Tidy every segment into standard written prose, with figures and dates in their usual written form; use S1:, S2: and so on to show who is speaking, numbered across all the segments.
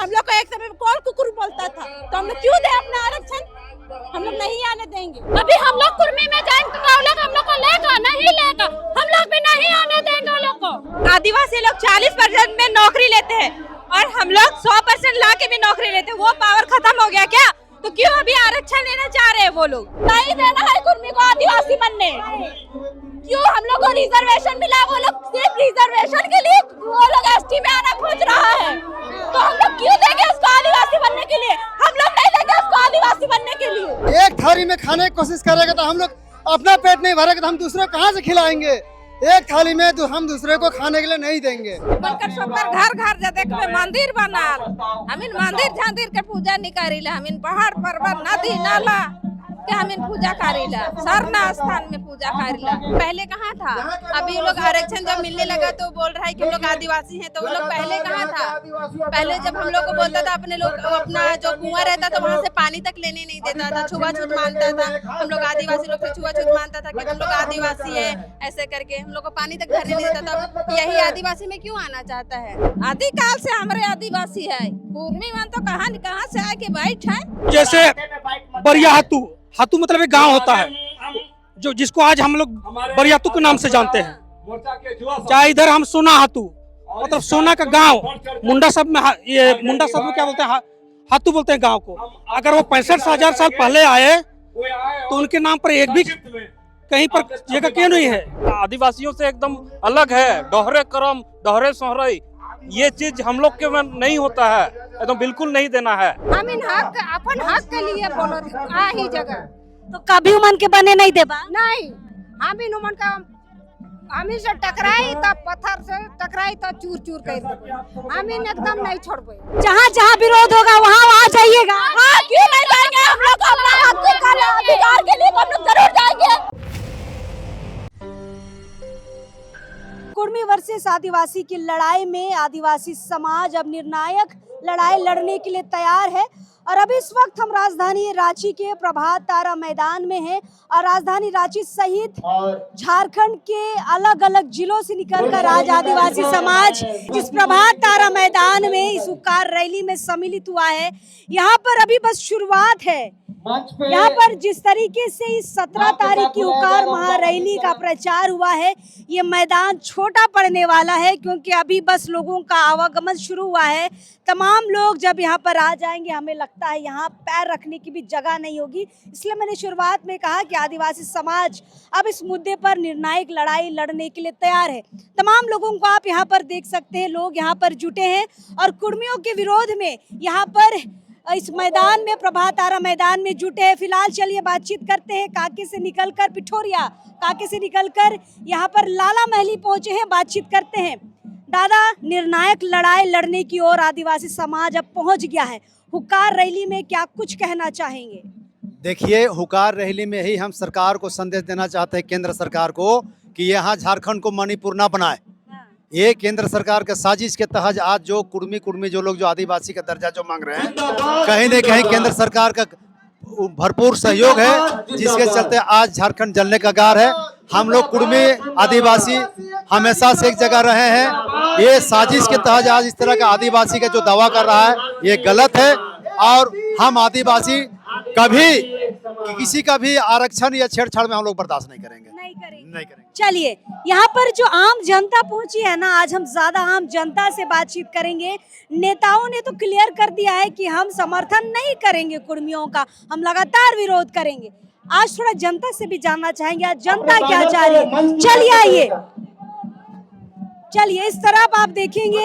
S1: हम लोग को एक समय में कौन कुकुर बोलता था, तो हम लोग क्यों दे अपना आरक्षण? हम लोग नहीं आने देंगे।
S2: अभी हम लोग कुर्मी में जाएंगे तो लोग हम लोग को लेगा नहीं लेगा, हम लोग भी नहीं आने देंगे लोग को।
S1: आदिवासी लोग 40% में नौकरी लेते हैं और हम लोग 100% ला के भी नौकरी लेते हैं। वो पावर खत्म हो गया क्या? तो क्यों अभी आरक्षण लेना चाह रहे हैं वो लोग? नहीं देना है कुर्मी को आदिवासी बनने। क्यों हम लोग को रिजर्वेशन मिला? वो लोग सिर्फ रिजर्वेशन के लिए वो लोग एसटी में आना खोज रहा है, तो हम लोग क्यों देंगे उसको आदिवासी बनने के लिए? हम लोग नहीं देंगे उसको आदिवासी बनने के लिए।
S3: एक थाली में खाने की कोशिश करेगा तो हम लोग अपना पेट नहीं भरेगा तो हम दूसरे को कहाँ से खिलाएंगे? एक थाली में तो हम दूसरे को खाने के लिए नहीं देंगे।
S1: बनकर सबकर घर घर जा देख में मंदिर बनाल, हमिन मंदिर झांदिर के पूजा नहीं करीला, हमिन पहाड़ पर्वत नदी नाला के हमिन पूजा करीला, सरना स्थान में पूजा करीला। पहले कहाँ था? अभी लोग आरक्षण जब मिलने लगा तो बोल रहा है कि हम लोग आदिवासी हैं, तो वो लोग पहले कहाँ था? पहले जब हम लोग को बोलता था अपने लोग अपना जो कुआं रहता था वहाँ से पानी तक लेने नहीं देता था, छुआछूत मानता था। हम लोग आदिवासी लोग से छुआछूत मानता था कि हम लोग आदिवासी है, ऐसे करके हम लोग को पानी तक भरने नहीं देता था। तो यही आदिवासी में क्यों आना चाहता है? आदिकाल से हमारे आदिवासी है, कुर्मी मान तो कहाँ से आके बैठ है।
S4: जैसे बरिया हातू मतलब एक गांव होता है जो जिसको आज हम लोग बरियातू के नाम से जानते हैं। चाहे इधर हम सोना हातू मतलब सोना का गांव, मुंडा सब में ये मुंडा सब में क्या बोलते हैं? हातू बोलते हैं गांव को। अगर वो 65,000 साल पहले आए तो उनके नाम पर एक भी कहीं पर जगह क्यों नहीं है?
S5: आदिवासियों से एकदम अलग है, दोहरे कर्म दोहरे सोहरई, ये चीज हम लोग के में नहीं होता है, एकदम बिल्कुल नहीं देना है।
S1: हम इन हक अपन हक के लिए बोलो आ ही जगह
S2: तो कभी उमन के बने नहीं देबा
S1: नहीं। हम इन उमन का हम से टकराई तब पत्थर से टकराई तब चूर चूर कर हम इन एकदम नहीं छोड़बे।
S2: जहाँ जहाँ विरोध होगा वहाँ जाइएगा।
S1: हाँ, क्यों नहीं जाएंगे? हम लोग अपना अधिकार के लिए हम लोग जरूर जाएंगे।
S2: कुर्मी वर्सेस आदिवासी की लड़ाई में आदिवासी समाज अब निर्णायक लड़ाई लड़ने के लिए तैयार है। और अभी इस वक्त हम राजधानी रांची के प्रभात तारा मैदान में हैं और राजधानी रांची सहित झारखंड के अलग अलग जिलों से निकलकर आज आदिवासी समाज इस प्रभात तारा मैदान में इस उपकार रैली में सम्मिलित हुआ है। यहाँ पर अभी बस शुरुआत है। यहाँ पर जिस तरीके से इस 17 तारीख की उपकार महारैली का प्रचार हुआ है, ये मैदान छोटा पड़ने वाला है क्योंकि अभी बस लोगों का आवागमन शुरू हुआ है। तमाम लोग जब यहाँ पर आ जाएंगे हमें लगता है यहाँ पैर रखने की भी जगह नहीं होगी। इसलिए मैंने शुरुआत में कहा कि आदिवासी समाज अब इस मुद्दे पर निर्णायक लड़ाई लड़ने के लिए तैयार है। तमाम लोगों को आप यहाँ पर देख सकते हैं, लोग यहाँ पर जुटे हैं और कुर्मियों के विरोध में यहाँ पर इस मैदान में प्रभात तारा मैदान में जुटे हैं। फिलहाल चलिए बातचीत करते हैं। कांके से निकलकर पिठोरिया, कांके से निकलकर यहाँ पर लाला महली पहुंचे हैं, बातचीत करते हैं। दादा, निर्णायक लड़ाई लड़ने की ओर आदिवासी समाज अब पहुंच गया है। हुकार रैली में क्या कुछ कहना चाहेंगे?
S3: देखिए, हुकार रैली में ही हम सरकार को संदेश देना चाहते हैं, केंद्र सरकार को, कि यहाँ झारखंड को मणिपुर ना बनाए। ये केंद्र सरकार के साजिश के तहत आज जो कुर्मी जो लोग जो आदिवासी का दर्जा जो मांग रहे हैं, कहीं न कहीं केंद्र सरकार का भरपूर सहयोग है, जिसके चलते आज झारखंड जलने का गार है। हम लोग कुर्मी आदिवासी हमेशा से एक जगह रहे हैं। ये साजिश के तहत आज इस तरह का आदिवासी का जो दावा कर रहा है ये गलत है और हम आदिवासी कभी किसी का भी आरक्षण या छेड़छाड़ में हम लोग बर्दाश्त नहीं करेंगे। नहीं करेंगे।
S2: चलिए, यहाँ पर जो आम जनता पहुंची है ना, आज हम ज्यादा आम जनता से बातचीत करेंगे। नेताओं ने तो क्लियर कर दिया है कि हम समर्थन नहीं करेंगे कुर्मियों का, हम लगातार विरोध करेंगे। आज थोड़ा जनता से भी जानना चाहेंगे आज जनता क्या चाह रही है। चलिए इस तरफ आप देखेंगे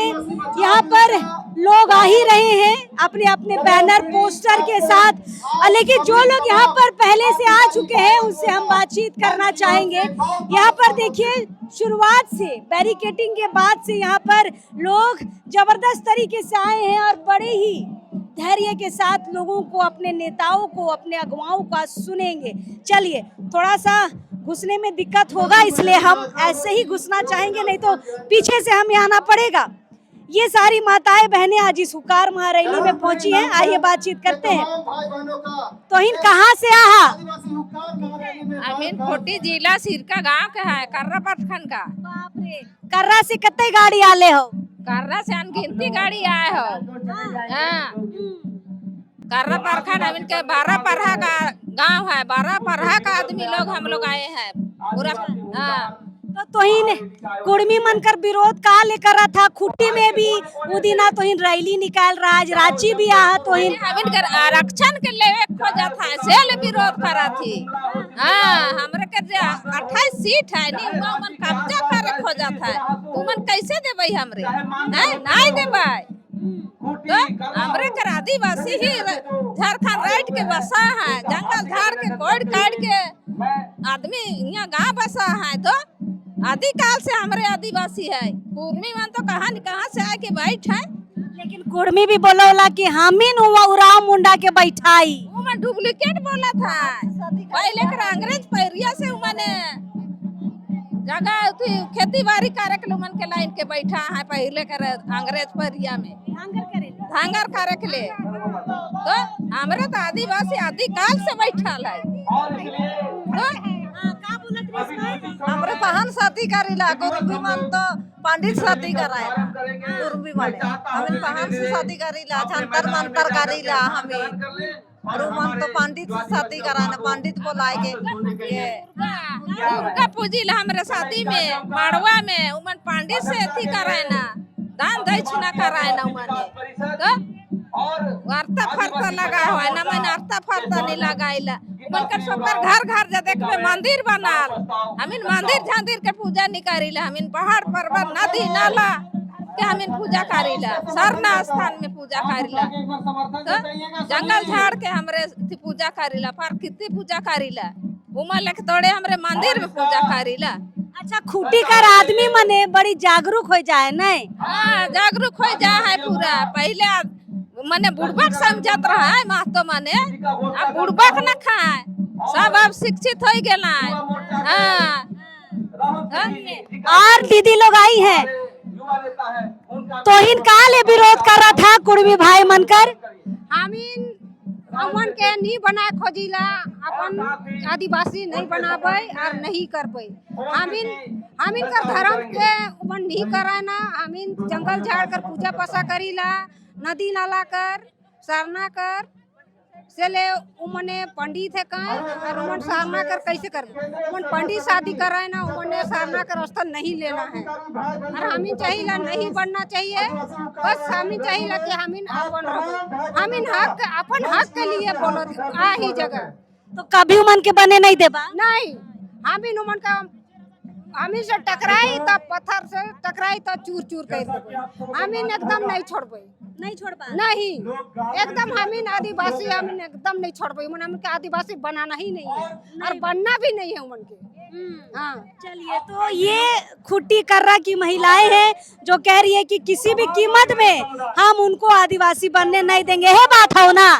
S2: यहाँ पर लोग आ ही रहे हैं अपने अपने बैनर पोस्टर के साथ, लेकिन जो लोग यहाँ पर पहले से आ चुके हैं उनसे हम बातचीत करना चाहेंगे। यहाँ पर देखिए, शुरुआत से बैरिकेडिंग के बाद से यहाँ पर लोग जबरदस्त तरीके से आए हैं और बड़े ही धैर्य के साथ लोगों को, अपने नेताओं को, अपने अगुवाओं का सुनेंगे। चलिए, थोड़ा सा घुसने में दिक्कत होगा इसलिए हम ऐसे ही घुसना चाहेंगे, नहीं तो पीछे से हमें आना पड़ेगा। ये सारी माताएं बहनें आज इस हुकार महारैली में पहुंची हैं। आइए बातचीत करते हैं। तो इन कहाँ से आहा?
S1: अमीन खोटी जिला सिरका गांव का है, कर्रा प्रखंड का।
S2: बाप रे, कर्रा से कितने गाड़ी आले हो?
S1: कर्रा से अनगिनती गाड़ी आए हो। हाँ कर्रा प्रखंड हम इनके 12 परहा का गांव है, 12 परहा का आदमी लोग हम लोग आए हैं पूरा। हाँ
S2: तोहिन कुर्मी मनकर विरोध का लेकर रहा था, खुट्टी में भी उदिना तोहिन रैली निकाल रहा है, रांची भी आ तोहिन
S1: हम इनकर आरक्षण के लिए खोजा था, सेल विरोध करा थी। हाँ हमरे के 28 सीट है नी मन कब्जा करे खोजा था, तू मन कैसे देबई हमरे? नहीं देबई तो हमरे कर आदिवासी ही झारखंड राइट के बसा है, जंगल झाड़ के कोड़ काट के आदमी यहाँ गाँव बसा है। तो आदिकाल से हमारे आदिवासी है, कुर्मी मन तो कहाँ से आके बैठ है।
S2: लेकिन कुर्मी भी बोला कि हमीन हुआ उराव मुंडा के बैठाई,
S1: वो मैं डुप्लीकेट बोला था पहले कर अंग्रेज पैरिया से उमने जगह थी खेती बाड़ी करे के मन के लाइन के बैठा है पहले कर अंग्रेज पैरिया में धांगर करे के लिए। तो हमारे तो आदिवासी आदिकाल से बैठा है।
S6: हमरे बहन शादी करीला, कुर्मी मन तो पंडित शादी कराएला, कुर्मी वाले हमें बहन से शादी करीला, जंतर मंतर करीला हमें, और मन तो पंडित से शादी कराना, पंडित बुलाए के ये
S1: दुर्गा पूजिला हमारे शादी में माड़वा में उमन पंडित से अथी कराना, दान दक्षिणा कराना उमन। तो वार्ता फरता लगा हुआ है ना, मैंने वार्ता फरता नहीं लगाइला। उनकर सबकर घर जा देखबे मंदिर बनाल, हमिन मंदिर झांदिर के पूजा नहीं करीला, हमिन पहाड़ पर्वत नदी नाला के हमिन पूजा करीला, सरना स्थान में पूजा करीला। तो जंगल झाड़ के हमरे पूजा करीला, प्रकृति पूजा करीला, उमर लेके तोड़े हमरे मंदिर में पूजा करीला।
S2: अच्छा खुटी कर आदमी मने बड़ी जागरूक हो जाए नहीं?
S1: हाँ जागरूक हो जा है पूरा। पहले मने बुड़बक समझत रहा है महतो मने, अब बुड़बक न खाए, सब अब शिक्षित हो गेला। हाँ
S2: और दीदी लोग आई हैं तो इनका ले विरोध कर रहा था कुर्मी भाई मनकर।
S7: हमीन अमन के नहीं बना खोजिला, अपन आदिवासी नहीं बनाबे और नहीं करबे। हमीन कर धर्म के उमन नहीं कराना, हमीन जंगल झाड़ कर पूजा पासा करीला, नदी नाला कर सरना कर से ले उमने पंडित है कहाँ और उमन सारना कर कैसे कर उमन पंडित शादी कराए ना, उमने सारना कर स्थल नहीं लेना है। और हमीन चाहिए नहीं बनना चाहिए, बस हमीन चाहिए कि हमीन अपन हक के लिए बोलो आ ही जगह।
S2: तो कभी उमन के बने नहीं देबा?
S7: नहीं हमीन उमन का हमीन से टकराई तब पत्थर से टकराई तो चूर चूर कर देबे, हमीन एकदम नहीं छोड़बे,
S2: नहीं छोड़बा
S7: नहीं एकदम हमीन आदिवासी हमीन एकदम नहीं छोड़बे। उमन हमके आदिवासी बनाना ही नहीं है और बनना भी नहीं है उमन के। हाँ
S2: चलिए, तो ये खुट्टी कर्रा की महिलाएं हैं जो कह रही है कि किसी भी कीमत में हम उनको आदिवासी बनने नहीं देंगे। है बात हो ना?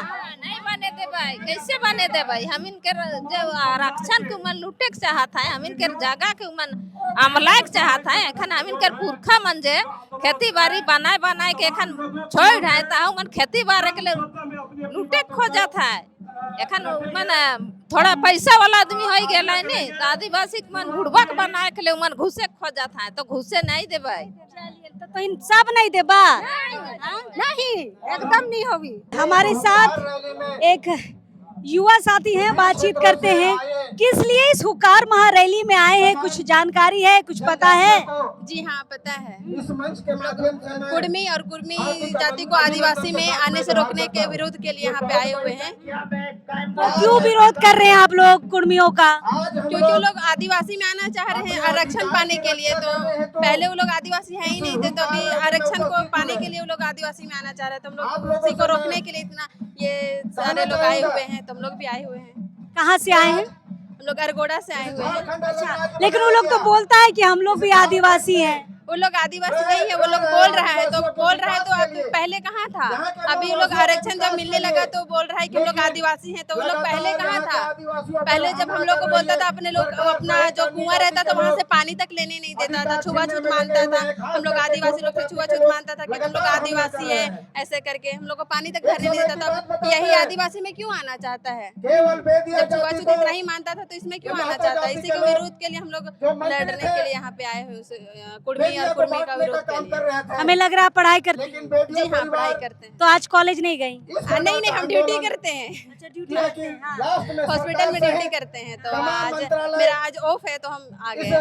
S1: नहीं बने दे भाई, कैसे बने दे भाई? हम इनके जो आरक्षण के उमन लूटे के चाहत है, हम इनके जगह के उमन अमला के चाहत है। एखन हम इनके पुरखा मन जे खेती बाड़ी बनाए के एखन छोड़ है ता उमन खेती बाड़ी के लिए लूटे के खोजत है। एखन उमन थोड़ा पैसा वाला आदमी हो गेला है नी, तो आदिवासी मन बुड़बक बनाए के लिए उमन घुसे खोजत है, तो घुसे नहीं दे भाई।
S2: तो इन सब नहीं देबा?
S7: नहीं एकदम नहीं होगी।
S2: हमारे साथ एक युवा साथी हैं, बातचीत करते हैं किस लिए इस हुकार महारैली में आए हैं, कुछ जानकारी है, कुछ पता है?
S8: जी हाँ पता है, कुर्मी और कुर्मी जाति को आदिवासी में आने से रोकने के विरोध के लिए यहाँ पे आए हुए हैं।
S2: क्यों विरोध कर रहे हैं आप लोग कुर्मियों का?
S8: क्योंकि वो लोग आदिवासी में आना चाह रहे हैं आरक्षण पाने के लिए। तो पहले वो लोग आदिवासी है ही नहीं थे, तो अभी आरक्षण को पाने के लिए वो लोग आदिवासी में आना चाह रहे हैं। तो हम लोग उसी को रोकने के लिए इतना ये सारे लोग आए हुए हैं, तो हम लोग भी आए हुए हैं।
S2: कहाँ से आए हैं?
S8: हम लोग अरगोड़ा से आए हुए हैं।
S2: लेकिन वो लोग तो बोलता है कि हम लोग भी आदिवासी हैं।
S8: वो लोग आदिवासी नहीं है, वो लोग बोल रहा है तो अब पहले कहाँ था? अभी वो लोग आरक्षण जब मिलने लगा तो बोल रहा है कि हम लोग आदिवासी हैं, तो वो लोग पहले कहाँ था? पहले जब हम लोग को बोलता था अपने लोग अपना जो कुआं रहता था वहाँ से पानी तक लेने नहीं देता था, छुआछूत मानता था। हम लोग आदिवासी लोग से छुआछूत मानता था कि हम लोग आदिवासी है, ऐसे करके हम लोग को पानी तक भरने नहीं देता था। तो यही आदिवासी में क्यों आना चाहता है? जब छुआछूत इतना ही मानता था तो इसमें क्यों आना चाहता है? इसी के विरोध के लिए हम लोग लड़ने के लिए यहाँ पे आए हुए कुर्मी और कुर्मी का विरोध के लिए।
S2: हमें लग रहा है पढ़ाई करते हैं।
S8: जी हाँ, पढ़ाई करते हैं।
S2: तो आज कॉलेज नहीं गई?
S8: नहीं नहीं, हम ड्यूटी करते हैं,
S2: अच्छा, ड्यूटी करते हैं। हाँ।
S8: हॉस्पिटल में ड्यूटी करते हैं, तो आज मेरा आज ऑफ है तो हम आ गए।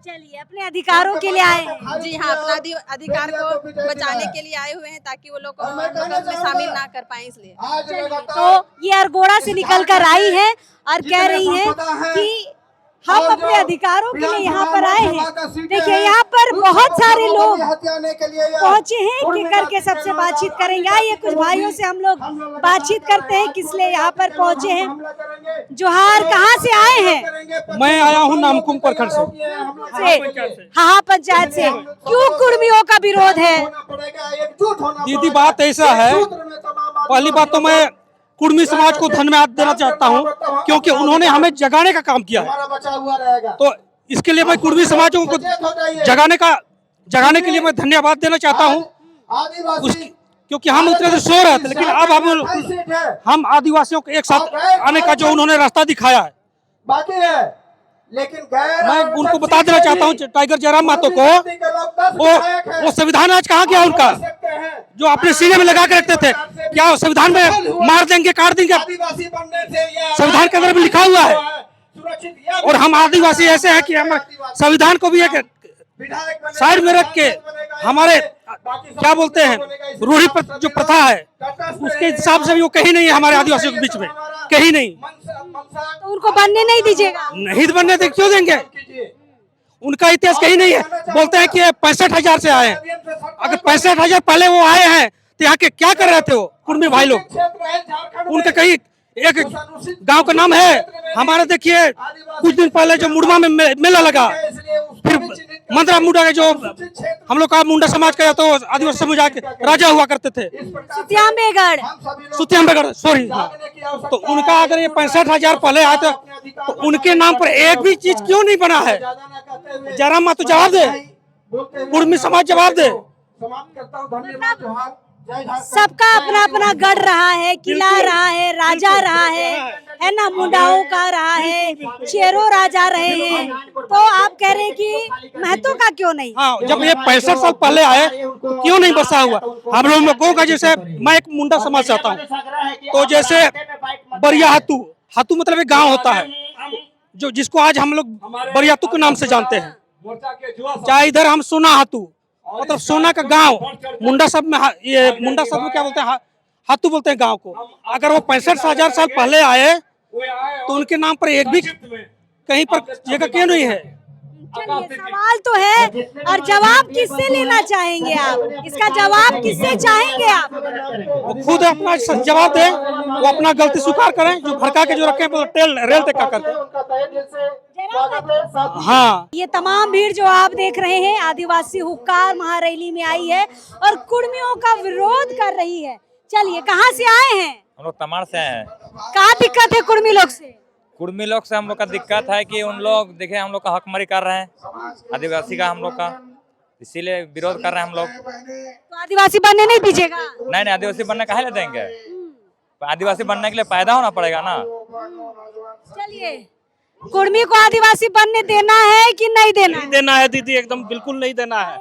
S2: चलिए, अपने अधिकारों के लिए आए हैं।
S8: जी हाँ, अपना अधिकार को बचाने के लिए आए हुए हैं, ताकि वो लोग में शामिल ना कर पाए, इसलिए।
S2: तो ये अरगोड़ा से निकल कर आई है और कह रही है कि हम अपने अधिकारों के लिए यहाँ पर आए हैं। देखिए, यहाँ पर बहुत सारे लोग पहुँचे हैं कि करके सबसे बातचीत करेंगे। आइए कुछ भाइयों से हम लोग बातचीत करते हैं किस लिए यहाँ पर पहुँचे हैं। जोहार, कहाँ से आए हैं?
S4: मैं आया हूँ नामकुम प्रखंड से।
S2: हाँ, पंचायत से। क्यों कुर्मियों का विरोध है?
S4: दीदी, बात ऐसा है, पहली बात तो मैं कुर्मी समाज को धन्यवाद देना चाहता हूं, क्योंकि उन्होंने हमें जगाने का काम किया है। तो इसके लिए मैं कुर्मी समाजों को जगाने के लिए मैं धन्यवाद देना चाहता हूं, क्योंकि हम उतने तो सो रहे थे, लेकिन अब हम आदिवासियों को एक साथ आने का जो उन्होंने रास्ता दिखाया है,
S9: बाकी है। लेकिन
S4: मैं उनको बता देना चाहता हूँ टाइगर जयराम महतो को, वो संविधान आज कहाँ गया उनका, जो अपने सीने में लगा के रखते थे। क्या संविधान में मार देंगे, काट देंगे? संविधान के अंदर भी लिखा हुआ है। और हम आदिवासी ऐसे हैं कि हम संविधान को भी एक साइड में रख के हमारे क्या बोलते हैं रूढ़ी जो प्रथा है उसके हिसाब से भी वो कहीं नहीं है हमारे आदिवासियों के बीच में, कहीं नहीं।
S2: तो उनको बनने नहीं दीजिएगा?
S4: नहीं बनने दे, क्यों देंगे? उनका इतिहास कहीं नहीं है। बोलते हैं कि 65,000 से आए हैं। अगर 65,000 पहले वो आए हैं तो यहाँ के क्या कर रहे थे वो कुर्मी भाई लोग? उनका कहीं एक गांव का नाम है हमारा। देखिए, कुछ दिन पहले जो मुड़मा में मेला लगा, फिर मंत्रा मुंडा के जो हम लोग का मुंडा समाज का तो आदिवासी समुदाय के राजा हुआ करते थे, सुतियामगढ़, सॉरी। तो उनका अगर ये 65,000 पहले आए तो उनके नाम पर एक भी चीज क्यों नहीं बना है? जयराम महतो जवाब दे, कुर्मी समाज जवाब दे।
S2: सबका अपना अपना गढ़ रहा है, किला रहा है, राजा रहा है ना, मुंडाओं का रहा है, चेरो राजा रहे हैं। तो आप कह रहे हैं कि महतो का क्यों नहीं?
S4: हाँ, जब ये 65 साल पहले आए तो क्यों नहीं बसा हुआ? हम लोगों का, जैसे मैं एक मुंडा समाज से आता हूँ, तो जैसे बरिया हातू मतलब एक गाँव होता है, जो जिसको आज हम लोग बरियातू के नाम से जानते हैं। चाहे इधर हम सोना हातू, मतलब सोना का गांव, मुंडा सब में क्या बोलते हैं? हातू बोलते हैं गांव को। अगर वो 65,000 साल पहले आए तो उनके नाम पर एक भी कहीं पर जगह क्यों नहीं है?
S2: चलिए, सवाल तो है और जवाब किससे लेना चाहेंगे आप? इसका जवाब किससे चाहेंगे आप?
S4: वो खुद अपना जवाब दे, वो अपना गलती स्वीकार करें, जो भड़का के जो रखे रेल तक का करते। हाँ,
S2: ये तमाम भीड़ जो आप देख रहे हैं आदिवासी हुक्कार महारैली में आई है और कुर्मियों का विरोध कर रही है। चलिए, कहाँ से आए हैं?
S10: हम लोग तमाड़ से आए हैं।
S2: क्या दिक्कत है कुर्मी लोग से?
S10: कुर्मी लोग से हम लोग का दिक्कत है कि उन लोग देखे हम लोग का हकमरी कर रहे हैं, आदिवासी का हम लोग का, इसीलिए विरोध कर रहे हैं हम लोग।
S2: तो आदिवासी बनने नहीं दीजिएगा?
S10: नहीं, आदिवासी बनने काहे ले देंगे? आदिवासी बनने के लिए पैदा होना पड़ेगा ना।
S2: चलिए, कुर्मी को आदिवासी बनने देना है कि नहीं देना?
S5: नहीं देना है दीदी, एकदम बिल्कुल नहीं देना है।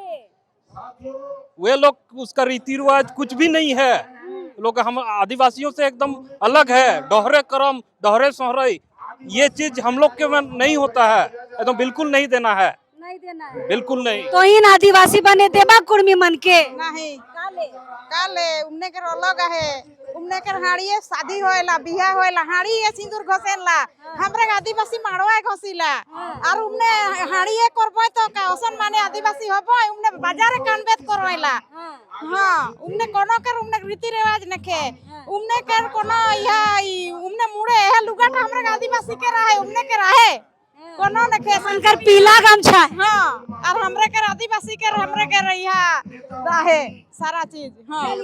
S5: वे लोग, उसका रीति रिवाज कुछ भी नहीं है। लोग हम आदिवासियों से एकदम अलग है। दोहरे कर्म, दोहरे सोहरई, ये चीज हम लोग के में नहीं होता है। एकदम बिल्कुल नहीं देना है,
S2: नहीं देना है,
S5: बिल्कुल नहीं।
S2: तो इन आदिवासी बने देबा कुर्मी मन के
S6: नहीं काले उमने के अलग है। उमने के हाड़िए शादी होएला, बियाह होएला, हाड़ी ये सिंदूर घसेला, हमरे आदिवासी माड़वा घसीला। और उमने हाड़िए करबो तो का ओसन माने आदिवासी होबो, उमने बाजारे कानबेत करवाइला। हां, उमने कोनो कर उमने रीति रिवाज नखे, उमने कर कोनो उमने मुड़े है लुगाटा हमरे आदिवासी के रहे, उमने के रहे कोनो नखे
S2: शंकर पीला गमछा।
S6: हां, और हमरे के आदिवासी के हमरे के रहिया रहे सारा चीज। हां,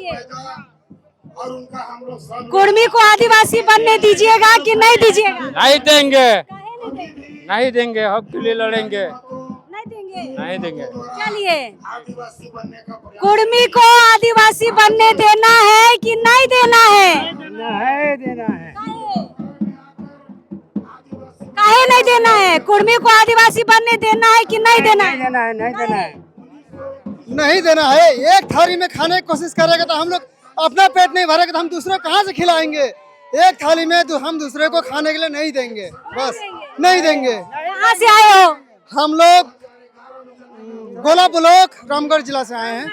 S2: कुर्मी को आदिवासी बनने दीजिएगा कि नहीं दीजिएगा?
S5: नहीं देंगे, नहीं देंगे, हक के लिए लड़ेंगे।
S2: नहीं देंगे,
S5: नहीं देंगे।
S2: चलिए, कुर्मी को आदिवासी बनने देना है कि नहीं देना है?
S4: देना है।
S2: काहे नहीं देना है? कुर्मी को आदिवासी बनने देना है कि नहीं देना है?
S4: नहीं देना है।
S3: नहीं देना है। एक थाली में खाने की कोशिश करेगा तो हम लोग अपना पेट नहीं भरेगा तो हम दूसरे को कहाँ से खिलाएंगे। एक थाली में तो हम दूसरे को खाने के लिए नहीं देंगे, बस नहीं देंगे।
S2: कहाँ से आए हो?
S3: हम लोग गोला ब्लॉक रामगढ़ जिला से आए हैं।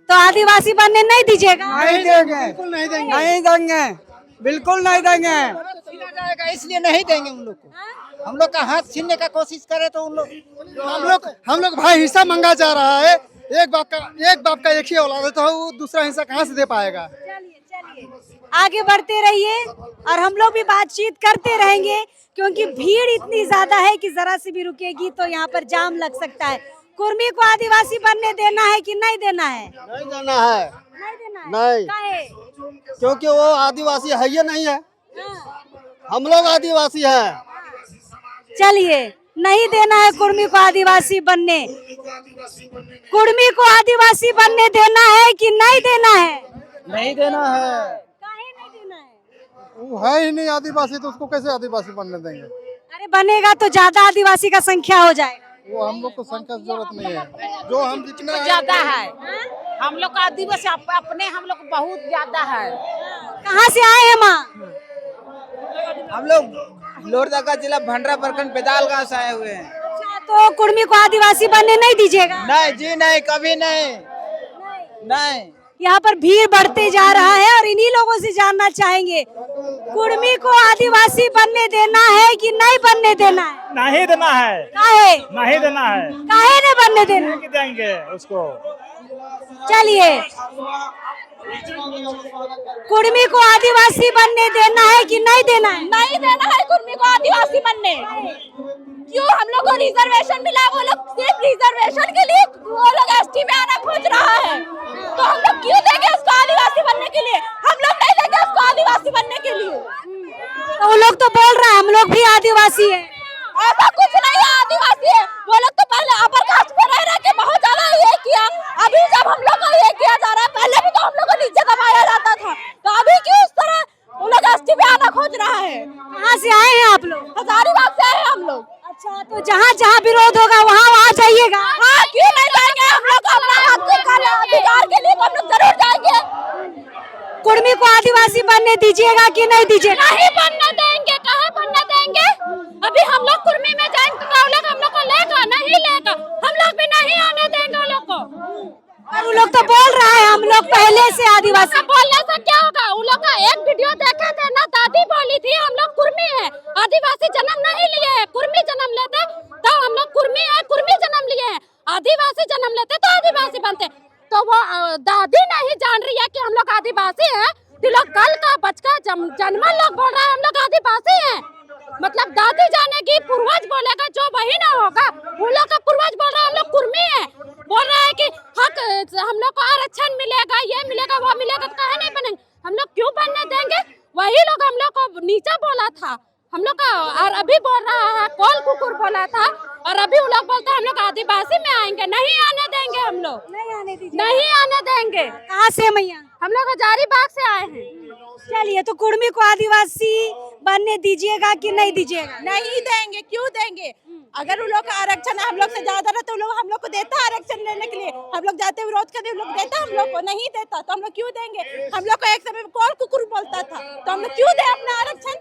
S2: तो आदिवासी बनने नहीं दीजिएगा?
S9: नहीं देंगे,
S3: बिल्कुल नहीं देंगे।
S9: नहीं देंगे, बिल्कुल नहीं देंगे। जाएगा इसलिए नहीं देंगे उन लोग को। हम लोग का हाथ छीनने का कोशिश करे तो हम लोग भाई हिस्सा मांगा जा रहा है। एक बाप का एक ही औलाद है तो वो दूसरा हिस्सा कहाँ से दे पाएगा।
S2: आगे बढ़ते रहिए और हम लोग भी बातचीत करते रहेंगे क्योंकि भीड़ इतनी ज्यादा है कि जरा सी भी रुकेगी तो यहाँ पर जाम लग सकता है। कुर्मी को आदिवासी बनने देना है कि नहीं देना है?
S9: नहीं देना है।
S2: नहीं देना है।
S9: नहीं।
S2: काहे?
S9: क्योंकि वो आदिवासी है ही नहीं है, हम लोग आदिवासी है।
S2: चलिए, नहीं देना है कुर्मी को आदिवासी बनने। कुर्मी को आदिवासी बनने देना है कि नहीं देना है?
S9: नहीं देना है।
S2: काहे नहीं देना है?
S3: वो है ही नहीं आदिवासी तो उसको कैसे आदिवासी बनने देंगे।
S2: अरे बनेगा तो ज्यादा आदिवासी का संख्या हो जाएगा।
S3: वो हम लोग को संख्या की जरूरत नहीं है, जो हम जितना
S6: ज्यादा है। हम लोग का आदिवासी अपने हम लोग बहुत ज्यादा है।
S2: कहाँ से आए हैं माँ?
S9: हम लोग लोहरदगा जिला भंडरा प्रखंड बेदाल गांव से आए हुए हैं।
S2: अच्छा, तो कुर्मी को आदिवासी बनने नहीं दीजिएगा?
S9: नहीं जी, नहीं, कभी नहीं, नहीं।
S2: यहाँ पर भीड़ बढ़ते जा रहा है और इन्हीं लोगों से जानना चाहेंगे कुर्मी को आदिवासी बनने देना है कि नहीं बनने देना है?
S4: नहीं देना है।
S2: काहे?
S4: नहीं देना है।
S2: काहे नहीं बनने देना?
S4: देंगे उसको।
S2: चलिए, कुर्मी को आदिवासी बनने देना है कि नहीं देना है?
S1: नहीं देना है कुर्मी को आदिवासी बनने। क्यों? हम लोग को रिजर्वेशन मिला, वो लोग सिर्फ रिजर्वेशन के लिए वो लोग एसटी में आना खोज रहा है, तो हम लोग क्यों देंगे उसको आदिवासी बनने के लिए? हम लोग नहीं देंगे उसको आदिवासी बनने के लिए।
S2: तो वो लोग तो बोल रहे हैं हम लोग भी आदिवासी है।
S1: ऐसा कुछ नहीं है, आदिवासी है वो लोग। तो पहले अपर कास्ट पे रह के बहुत ज्यादा ये किया, अभी जब हम लोग को ये किया जा रहा है, पहले भी तो हम लोग को नीचे दबाया जाता था, तो अभी क्यों इस तरह वो लोग एसटी में आना खोज रहा है?
S2: कहाँ से आए हैं आप लोग?
S1: हजारीबाग से आए हैं हम लोग।
S2: अच्छा, तो जहाँ जहाँ विरोध होगा वहाँ जाइएगा?
S1: हाँ, क्यों नहीं जाएंगे? हम लोग अपना अधिकार के लिए तो हम लोग जरूर जाएंगे।
S2: कुर्मी को आदिवासी बनने दीजिएगा कि नहीं दीजिएगा?
S1: नहीं बनने देंगे। कहाँ बनने देंगे? अभी हम लोग कुर्मी में जाएंगे तो वो लोग हम लोग को लेगा नहीं लेगा, हम लोग भी नहीं आने देंगे वो लोग को।
S2: और वो लोग तो बोल रहा है हम लोग पहले से आदिवासी।
S1: बोलने से क्या होगा? वो लोग का एक वीडियो देखे थे ना, दादी बोली थी हम लोग कुर्मी है, आदिवासी जन्म नहीं लिए है। कुर्मी जन्म लेते तो हम लोग कुर्मी है, कुर्मी जन्म लिए है। आदिवासी जन्म लेते तो आदिवासी बनते। तो वो दादी नहीं जान रही है कि हम लोग आदिवासी हैं, तो लोग कल का बचका जन्मा लोग बोल रहा है हम लोग आदिवासी हैं। मतलब दादी जानेगी, पूर्वज बोलेगा, जो वही ना होगा। वो लोग का पूर्वज बोल रहा है हम लोग कुर्मी है, बोल रहा है कि हक हम लोग को आरक्षण मिलेगा, ये मिलेगा, वो मिलेगा, तो कहे नहीं बनेंगे? हम लोग क्यों बनने देंगे? वही लोग हम लोग को नीचा बोला था हम लोग का, और अभी बोल रहा है कौल कुकुर बोला था, और अभी वो लोग बोलते हैं हम लोग आदिवासी में आएंगे। नहीं आने देंगे हम लोग, नहीं आने देंगे।
S2: कहाँ से मैया?
S1: हम लोग हजारीबाग से आए हैं।
S2: चलिए, तो कुर्मी को आदिवासी बनने दीजिएगा कि नहीं दीजिएगा?
S1: नहीं देंगे। क्यों देंगे? अगर उन लोग का आरक्षण हम लोग से ज्यादा रहता तो लोग हम लोग को देता आरक्षण लेने के लिए। हम लोग जाते विरोध करते, लोग देता, हम लोग को नहीं देता, तो हम लोग क्यों देंगे? हम लोग को एक समय में कौन कुकुर बोलता था, तो हम लोग क्यों दे अपना आरक्षण?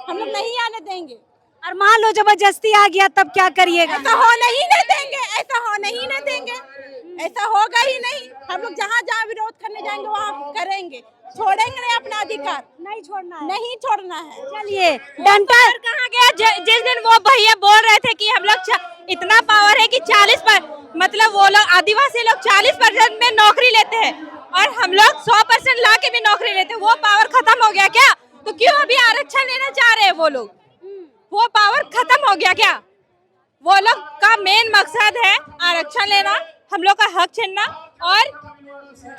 S1: हम लोग नहीं आने देंगे।
S2: और मान लो जबरदस्ती आ गया तब क्या करिएगा?
S1: ऐसा होने ही नहीं देंगे, ऐसा होने ही नहीं देंगे, ऐसा होगा ही नहीं। हम लोग जहाँ जहाँ विरोध करने जाएंगे वहाँ करेंगे, छोड़ेंगे नहीं अपना अधिकार,
S2: नहीं छोड़ना है,
S1: नहीं छोड़ना है।
S2: चलिए, डंडा
S1: कहाँ गया? जिस दिन वो भैया बोल रहे थे कि हम लोग इतना पावर है कि 40 पर मतलब वो लोग आदिवासी लोग 40% में नौकरी लेते हैं और हम लोग 100% ला के भी नौकरी लेते हैं, वो पावर खत्म हो गया क्या? तो क्यों अभी आरक्षण लेना चाह रहे हैं वो लोग? वो पावर खत्म हो गया क्या? वो लोग का मेन मकसद है आरक्षण लेना, हम लोग का हक छीनना, और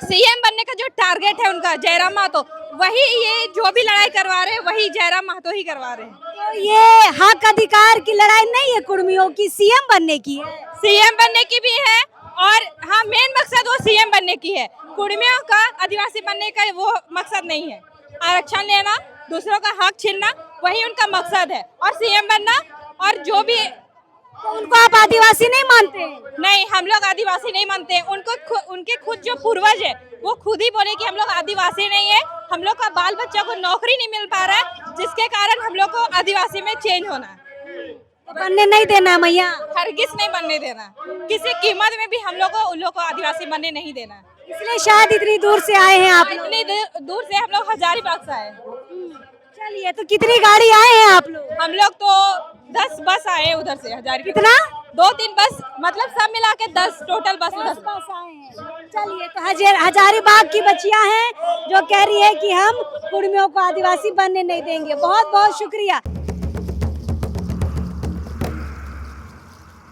S1: सीएम बनने का जो टारगेट है उनका जयराम महतो, वही ये जो भी लड़ाई करवा रहे हैं वही जयराम महतो ही करवा रहे हैं।
S2: तो ये हक अधिकार की लड़ाई नहीं है कुर्मियों की, सीएम बनने की है।
S1: सीएम बनने की भी है, और हाँ मेन मकसद वो सीएम बनने की है। कुर्मियों का आदिवासी बनने का वो मकसद नहीं है। आरक्षण लेना, दूसरों का हक छीनना, वही उनका मकसद है, और सीएम बनना, और जो भी
S2: तो उनको आप आदिवासी नहीं मानते हैं?
S8: नहीं, हम लोग आदिवासी नहीं मानते। उनके खुद जो पूर्वज है वो खुद ही बोले कि हम लोग आदिवासी नहीं है, हम लोग का बाल बच्चा को नौकरी नहीं मिल पा रहा है, जिसके कारण हम लोग को आदिवासी में चेंज होना है।
S2: तो बनने नहीं देना है मैया।
S8: हरगिज नहीं बनने देना, किसी कीमत में भी हम लोग को उन लोग को आदिवासी बनने नहीं देना।
S2: इसलिए शायद इतनी दूर से आए हैं आप लोग।
S8: इतनी दूर से हम लोग हजारीबाग से आए।
S2: चलिए, तो कितनी गाड़ी आए हैं आप लोग?
S8: हम लोग तो 10 बस आए उधर से हजार।
S2: कितना?
S8: 2-3 बस, मतलब सब मिला के 10 टोटल बस उधर से।
S2: बस आए हैं। चलिए, तो हजारीबाग की बच्चियां हैं जो कह रही है कि हम कुर्मियों को आदिवासी बनने नहीं देंगे। बहुत बहुत शुक्रिया।